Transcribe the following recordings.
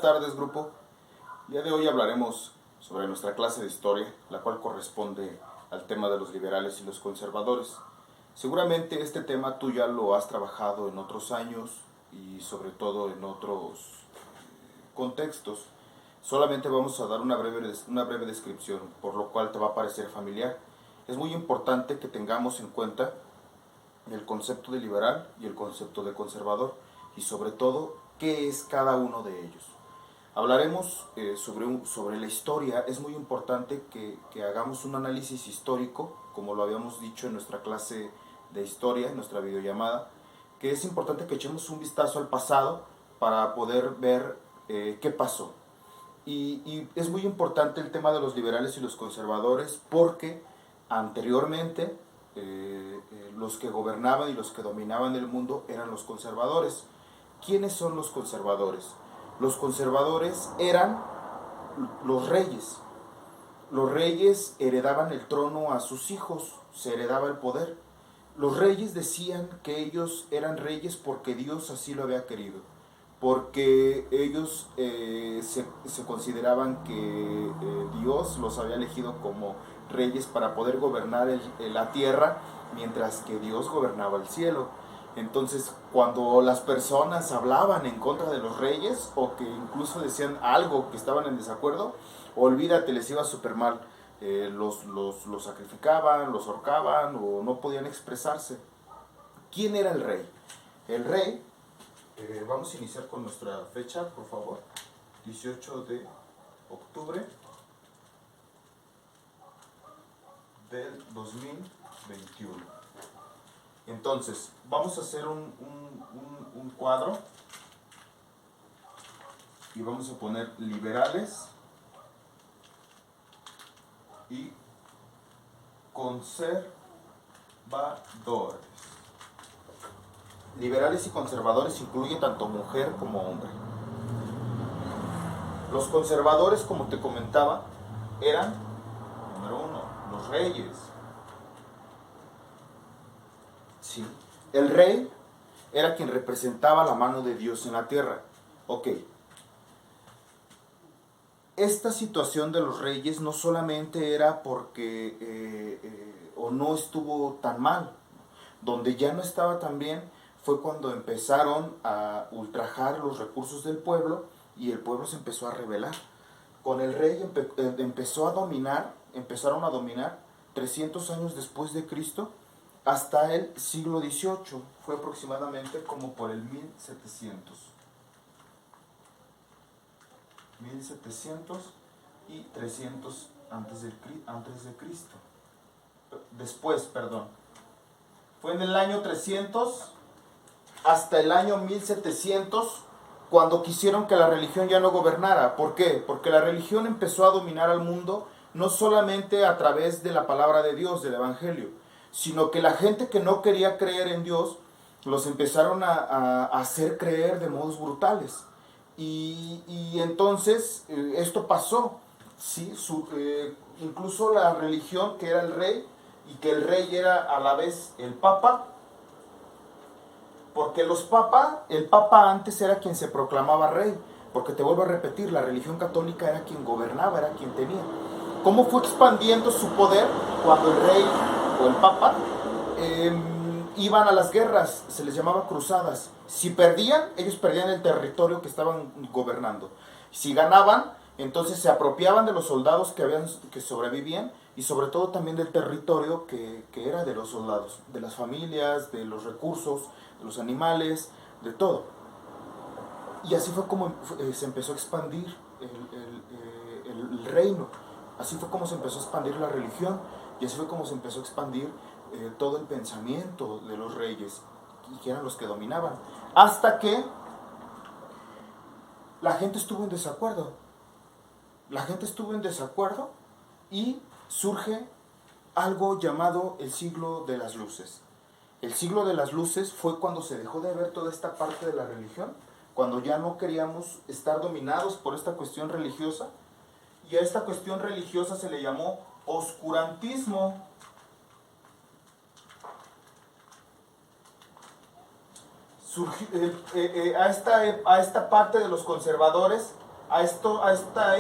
Buenas tardes, grupo. El día de hoy hablaremos sobre nuestra clase de historia, la cual corresponde al tema de los liberales y los conservadores. Seguramente este tema tú ya lo has trabajado en otros años y sobre todo en otros contextos. Solamente vamos a dar una breve descripción, por lo cual te va a parecer familiar. Es muy importante que tengamos en cuenta el concepto de liberal y el concepto de conservador y sobre todo qué es cada uno de ellos. Hablaremos sobre la historia. Es muy importante que hagamos un análisis histórico, como lo habíamos dicho en nuestra clase de historia, en nuestra videollamada, que es importante que echemos un vistazo al pasado para poder ver qué pasó. Y es muy importante el tema de los liberales y los conservadores porque anteriormente los que gobernaban y los que dominaban el mundo eran los conservadores. ¿Quiénes son los conservadores? Los conservadores eran los reyes. Los reyes heredaban el trono a sus hijos, se heredaba el poder. Los reyes decían que ellos eran reyes porque Dios así lo había querido, porque ellos se consideraban que Dios los había elegido como reyes para poder gobernar la tierra, mientras que Dios gobernaba el cielo. Entonces, cuando las personas hablaban en contra de los reyes o que incluso decían algo que estaban en desacuerdo, olvídate, les iba súper mal. Los sacrificaban, los ahorcaban o no podían expresarse. ¿Quién era el rey? El rey, vamos a iniciar con nuestra fecha, por favor. 18 de octubre del 2021. Entonces, vamos a hacer un cuadro y vamos a poner liberales y conservadores. Liberales y conservadores incluye tanto mujer como hombre. Los conservadores, como te comentaba, eran, número uno, los reyes. Sí. El rey era quien representaba la mano de Dios en la tierra. Ok. Esta situación de los reyes no solamente era porque o no estuvo tan mal. Donde ya no estaba tan bien fue cuando empezaron a ultrajar los recursos del pueblo y el pueblo se empezó a rebelar. Con el rey empezaron a dominar 300 años después de Cristo hasta el siglo XVIII. Fue aproximadamente como por el 1700. 1700 y 300 antes de Cristo. Después, perdón. Fue en el año 300 hasta el año 1700 cuando quisieron que la religión ya no gobernara. ¿Por qué? Porque la religión empezó a dominar al mundo no solamente a través de la palabra de Dios, del Evangelio, sino que la gente que no quería creer en Dios los empezaron a hacer creer de modos brutales. Y entonces esto pasó. ¿Sí? Incluso la religión que era el rey y que el rey era a la vez el papa, porque el papa antes era quien se proclamaba rey, porque te vuelvo a repetir, la religión católica era quien gobernaba, era quien tenía. ¿Cómo fue expandiendo su poder cuando el rey o el papa iban a las guerras? Se les llamaba cruzadas. Si perdían, ellos perdían el territorio que estaban gobernando. Si ganaban, entonces se apropiaban de los soldados que sobrevivían y sobre todo también del territorio que era de los soldados, de las familias, de los recursos, de los animales, de todo. Y así fue como se empezó a expandir el reino. Así fue como se empezó a expandir la religión y así fue como se empezó a expandir todo el pensamiento de los reyes y que eran los que dominaban. Hasta que la gente estuvo en desacuerdo. La gente estuvo en desacuerdo y surge algo llamado el siglo de las luces. El siglo de las luces fue cuando se dejó de ver toda esta parte de la religión, cuando ya no queríamos estar dominados por esta cuestión religiosa, y a esta cuestión religiosa se le llamó oscurantismo. A esta parte de los conservadores a esta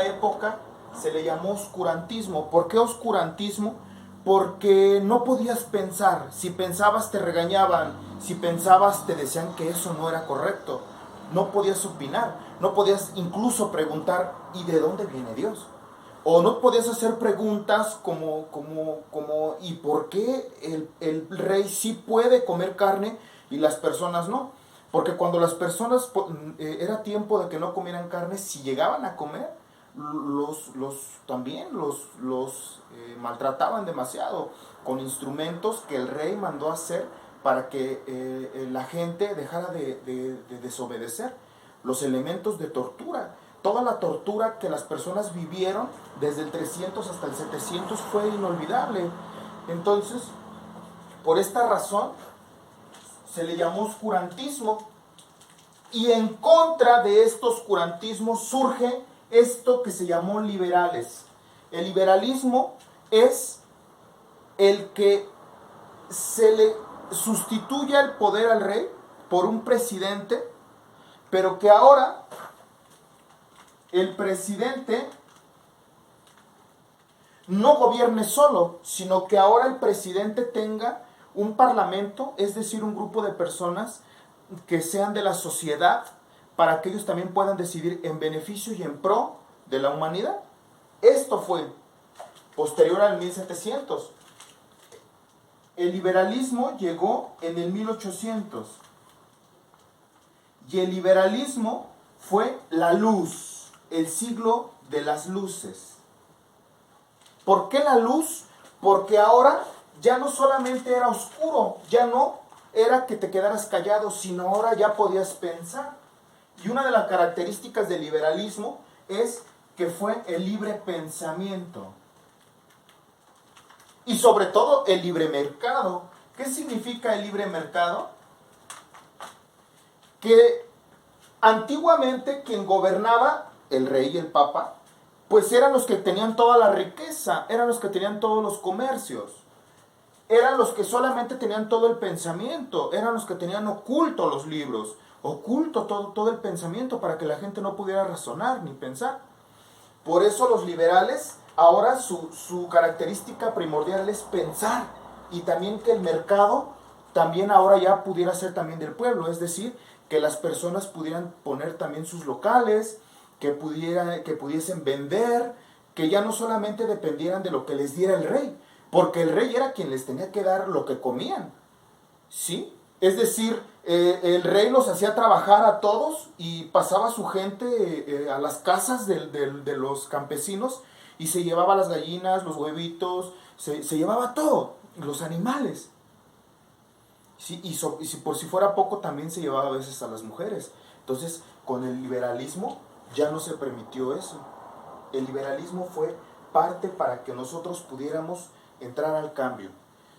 época se le llamó oscurantismo. ¿Por qué oscurantismo? Porque no podías pensar. Si pensabas te regañaban, si pensabas te decían que eso no era correcto. No podías opinar, no podías incluso preguntar ¿y de dónde viene Dios? O no podías hacer preguntas como ¿y por qué el rey sí puede comer carne y las personas no? Porque cuando las personas era tiempo de que no comieran carne, si llegaban a comer, también los maltrataban demasiado con instrumentos que el rey mandó hacer para que la gente dejara de desobedecer. Los elementos de tortura, toda la tortura que las personas vivieron desde el 300 hasta el 700 fue inolvidable. Entonces, por esta razón, se le llamó oscurantismo. Y en contra de estos oscurantismos surge esto que se llamó liberales. El liberalismo es el que se le sustituye el poder al rey por un presidente, pero que ahora el presidente no gobierne solo, sino que ahora el presidente tenga un parlamento, es decir, un grupo de personas que sean de la sociedad, para que ellos también puedan decidir en beneficio y en pro de la humanidad. Esto fue posterior al 1700. El liberalismo llegó en el 1800. Y el liberalismo fue la luz, el siglo de las luces. ¿Por qué la luz? Porque ahora ya no solamente era oscuro, ya no era que te quedaras callado, sino ahora ya podías pensar. Y una de las características del liberalismo es que fue el libre pensamiento. Y sobre todo el libre mercado. ¿Qué significa el libre mercado? Que antiguamente quien gobernaba, el rey y el papa, pues eran los que tenían toda la riqueza, eran los que tenían todos los comercios, eran los que solamente tenían todo el pensamiento, eran los que tenían oculto los libros, oculto todo el pensamiento para que la gente no pudiera razonar ni pensar. Por eso los liberales, ahora su característica primordial es pensar, y también que el mercado también ahora ya pudiera ser también del pueblo, es decir, que las personas pudieran poner también sus locales, que pudiesen vender, que ya no solamente dependieran de lo que les diera el rey, porque el rey era quien les tenía que dar lo que comían, ¿sí? Es decir, el rey los hacía trabajar a todos y pasaba a su gente a las casas de los campesinos y se llevaba las gallinas, los huevitos, se llevaba todo, los animales. Sí, y por si fuera poco también se llevaba a veces a las mujeres. Entonces, con el liberalismo ya no se permitió eso. El liberalismo fue parte para que nosotros pudiéramos entrar al cambio,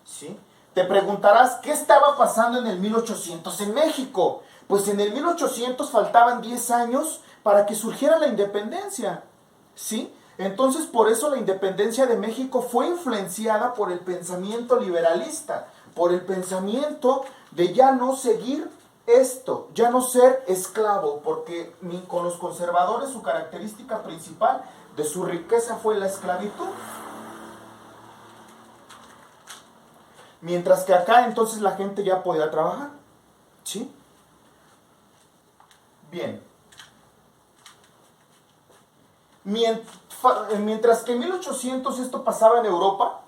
¿sí? Te preguntarás, ¿qué estaba pasando en el 1800 en México? Pues en el 1800 faltaban 10 años para que surgiera la independencia, ¿sí? Entonces, por eso la independencia de México fue influenciada por el pensamiento liberalista, por el pensamiento de ya no seguir esto, ya no ser esclavo, porque con los conservadores su característica principal de su riqueza fue la esclavitud. Mientras que acá entonces la gente ya podía trabajar, ¿sí? Bien. Mientras que en 1800 esto pasaba en Europa,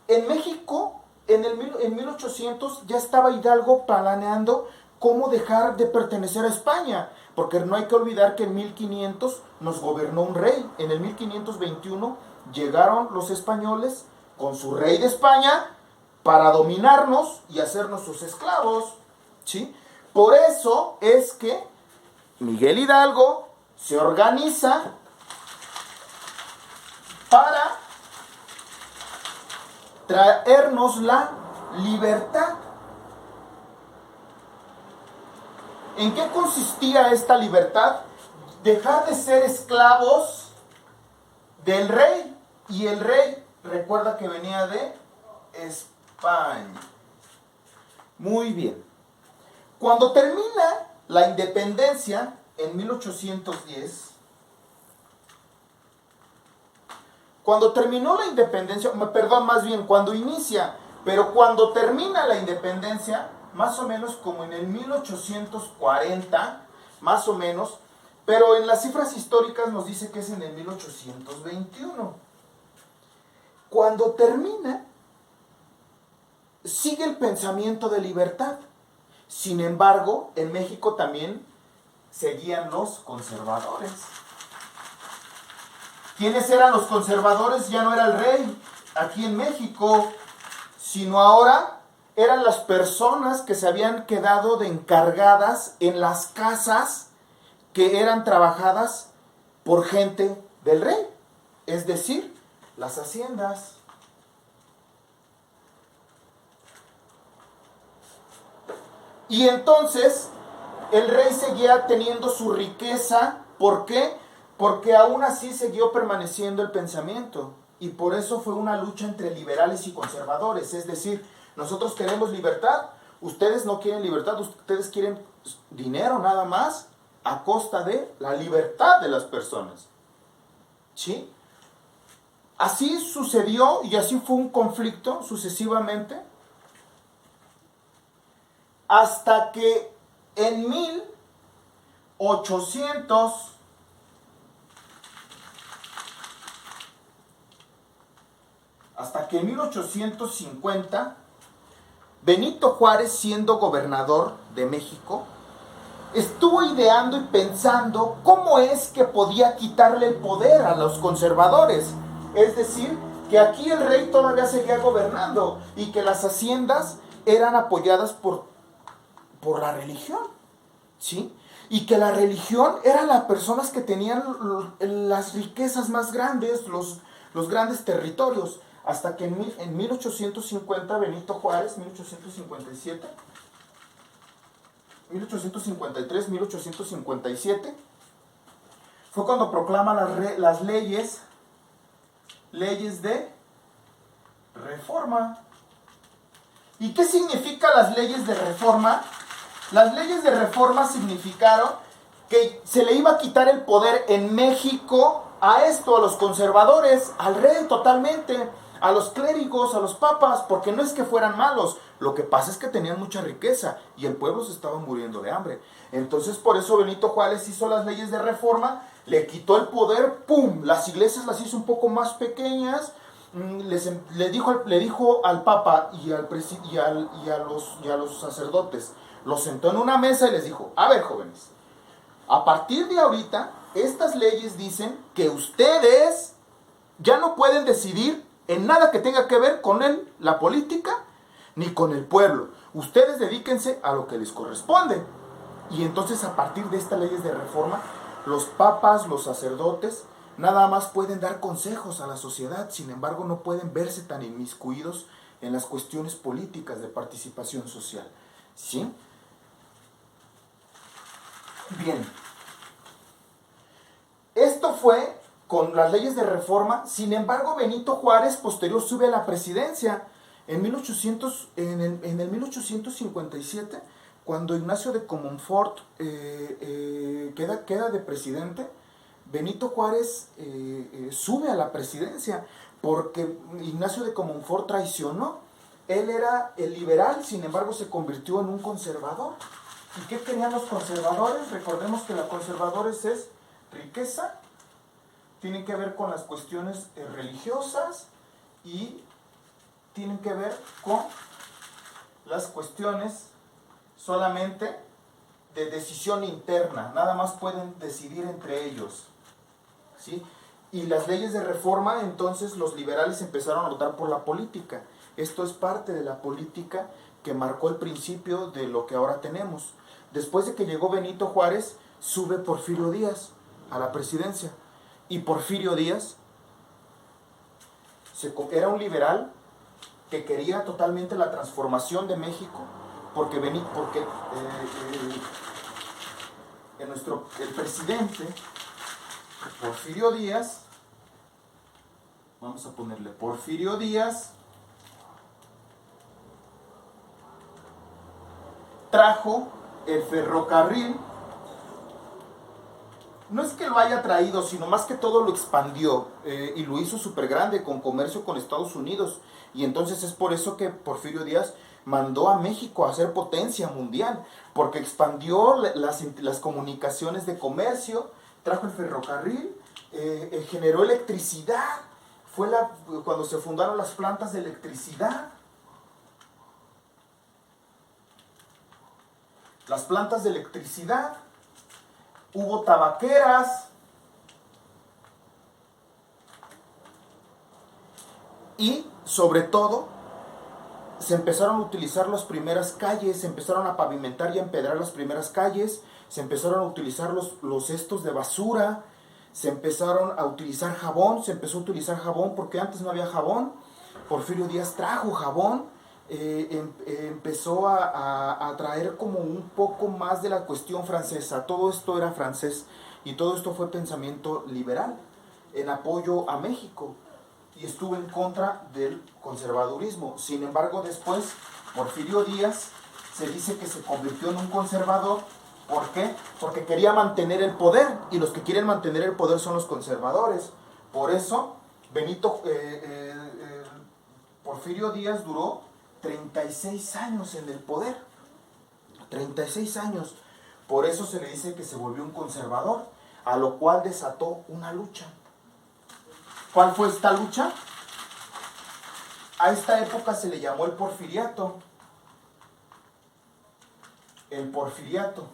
en México en 1800 ya estaba Hidalgo planeando cómo dejar de pertenecer a España, porque no hay que olvidar que en 1500 nos gobernó un rey. En el 1521 llegaron los españoles con su rey de España para dominarnos y hacernos sus esclavos, ¿sí? Por eso es que Miguel Hidalgo se organiza para traernos la libertad. ¿En qué consistía esta libertad? Dejar de ser esclavos del rey. Y el rey, recuerda que venía de España. Muy bien. Cuando termina la independencia, en 1810, cuando terminó la independencia, perdón, más bien cuando inicia, pero cuando termina la independencia, más o menos como en el 1840, más o menos, pero en las cifras históricas nos dice que es en el 1821. Cuando termina, sigue el pensamiento de libertad. Sin embargo, en México también seguían los conservadores. ¿Quiénes eran los conservadores? Ya no era el rey aquí en México, sino ahora eran las personas que se habían quedado de encargadas en las casas que eran trabajadas por gente del rey, es decir, las haciendas. Y entonces el rey seguía teniendo su riqueza. ¿Por qué? Porque aún así siguió permaneciendo el pensamiento. Y por eso fue una lucha entre liberales y conservadores. Es decir, nosotros queremos libertad, ustedes no quieren libertad, ustedes quieren dinero nada más a costa de la libertad de las personas. ¿Sí? Así sucedió y así fue un conflicto sucesivamente hasta que en 1850, Benito Juárez, siendo gobernador de México, estuvo ideando y pensando cómo es que podía quitarle el poder a los conservadores. Es decir, que aquí el rey todavía seguía gobernando y que las haciendas eran apoyadas por la religión, ¿sí? Y que la religión eran las personas que tenían las riquezas más grandes, los grandes territorios. Hasta que en 1850 Benito Juárez, 1857, 1853, 1857, fue cuando proclama las leyes de reforma. ¿Y qué significan las leyes de reforma? Las leyes de reforma significaron que se le iba a quitar el poder en México a los conservadores, al rey totalmente, a los clérigos, a los papas, porque no es que fueran malos, lo que pasa es que tenían mucha riqueza y el pueblo se estaba muriendo de hambre. Entonces por eso Benito Juárez hizo las leyes de reforma, le quitó el poder, ¡pum! Las iglesias las hizo un poco más pequeñas, le dijo al papa y a los sacerdotes, los sentó en una mesa y les dijo, a ver, jóvenes, a partir de ahorita, estas leyes dicen que ustedes ya no pueden decidir en nada que tenga que ver con la política ni con el pueblo. Ustedes dedíquense a lo que les corresponde. Y entonces a partir de estas leyes de reforma, los papas, los sacerdotes, nada más pueden dar consejos a la sociedad, sin embargo no pueden verse tan inmiscuidos en las cuestiones políticas de participación social. ¿Sí? Bien. Esto fue con las leyes de reforma. Sin embargo, Benito Juárez posterior sube a la presidencia en el 1857, cuando Ignacio de Comonfort queda de presidente. Benito Juárez sube a la presidencia porque Ignacio de Comonfort traicionó. Él era el liberal, sin embargo se convirtió en un conservador. ¿Y qué querían los conservadores? Recordemos que los conservadores es riqueza, tienen que ver con las cuestiones religiosas y tienen que ver con las cuestiones solamente de decisión interna, nada más pueden decidir entre ellos, ¿sí? Y las leyes de reforma, entonces los liberales empezaron a votar por la política. Esto es parte de la política que marcó el principio de lo que ahora tenemos. Después de que llegó Benito Juárez, sube Porfirio Díaz a la presidencia. Y Porfirio Díaz era un liberal que quería totalmente la transformación de México, porque el presidente Porfirio Díaz, vamos a ponerle Porfirio Díaz, trajo el ferrocarril no es que lo haya traído, sino más que todo lo expandió y lo hizo súper grande con comercio con Estados Unidos. Y entonces es por eso que Porfirio Díaz mandó a México a ser potencia mundial, porque expandió las comunicaciones de comercio, trajo el ferrocarril, generó electricidad, cuando se fundaron las plantas de electricidad. Las plantas de electricidad, hubo tabaqueras y sobre todo se empezaron a utilizar las primeras calles, se empezaron a pavimentar y a empedrar las primeras calles, se empezaron a utilizar los cestos de basura, se empezaron a utilizar jabón, se empezó a utilizar jabón porque antes no había jabón. Porfirio Díaz trajo jabón, empezó a traer como un poco más de la cuestión francesa. Todo esto era francés y todo esto fue pensamiento liberal en apoyo a México y estuvo en contra del conservadurismo. Sin embargo, después Porfirio Díaz se dice que se convirtió en un conservador. ¿Por qué? Porque quería mantener el poder y los que quieren mantener el poder son los conservadores. Por eso Porfirio Díaz duró 36 años en el poder. 36 años. Por eso se le dice que se volvió un conservador, a lo cual desató una lucha. ¿Cuál fue esta lucha? A esta época se le llamó el Porfiriato. El Porfiriato.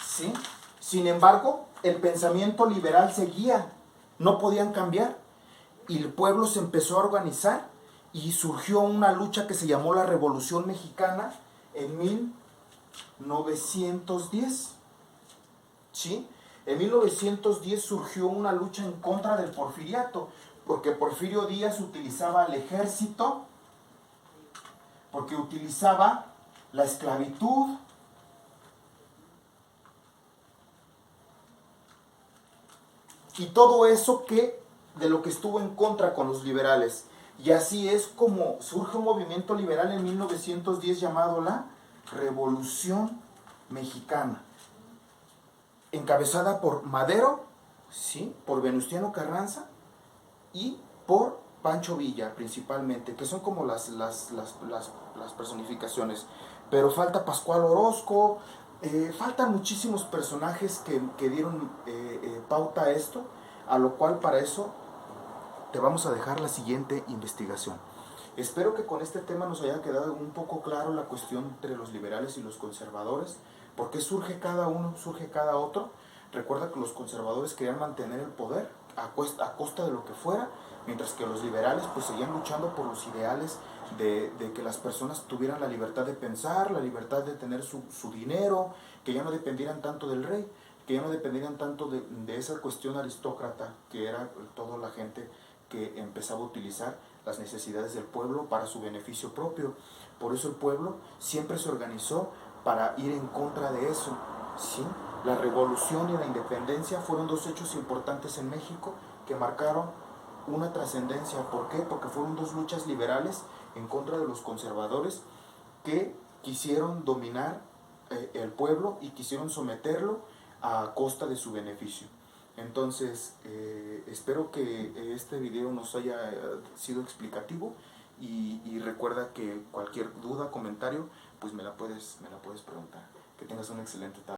¿Sí? Sin embargo, el pensamiento liberal seguía. No podían cambiar. Y el pueblo se empezó a organizar y surgió una lucha que se llamó la Revolución Mexicana en 1910. ¿Sí? En 1910 surgió una lucha en contra del porfiriato, porque Porfirio Díaz utilizaba el ejército, porque utilizaba la esclavitud, y todo eso de lo que estuvo en contra con los liberales. Y así es como surge un movimiento liberal en 1910 llamado la Revolución Mexicana, encabezada por Madero, ¿sí?, por Venustiano Carranza y por Pancho Villa principalmente, que son como las personificaciones. Pero falta Pascual Orozco, faltan muchísimos personajes que dieron pauta a esto, a lo cual para eso te vamos a dejar la siguiente investigación. Espero que con este tema nos haya quedado un poco claro la cuestión entre los liberales y los conservadores, por qué surge cada uno, surge cada otro. Recuerda que los conservadores querían mantener el poder a costa de lo que fuera, mientras que los liberales pues seguían luchando por los ideales de que las personas tuvieran la libertad de pensar, la libertad de tener su dinero, que ya no dependieran tanto del rey, que ya no dependieran tanto de esa cuestión aristócrata que era toda la gente que empezaba a utilizar las necesidades del pueblo para su beneficio propio. Por eso el pueblo siempre se organizó para ir en contra de eso, ¿sí? La revolución y la independencia fueron dos hechos importantes en México que marcaron una trascendencia. ¿Por qué? Porque fueron dos luchas liberales en contra de los conservadores que quisieron dominar el pueblo y quisieron someterlo a costa de su beneficio. Entonces, espero que este video nos haya sido explicativo y recuerda que cualquier duda, comentario, pues me la puedes preguntar. Que tengas una excelente tarde.